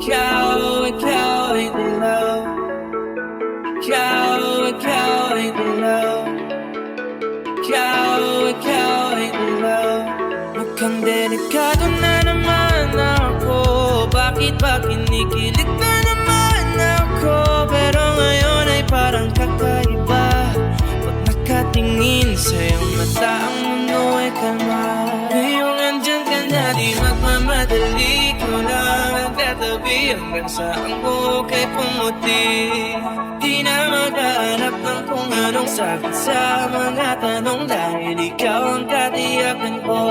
Ikaw ay dilaw. Ikaw ay dilaw. Ikaw ay dilaw. Mukhang delikado na naman ako. Bakit ba kinikilig na naman ako? Pero ngayon ay parang kakaiba. Pag nakatingin sa iyong mata, ang mundo ay kalma. Ngayong andyan ka na, di magmamadali ko lang nagtatabi hanggang sa ang buhok ay pumuti. Di na maghahanap ng kung anong sagot sa mga tanong, dahil ikaw ang katiyakan ko.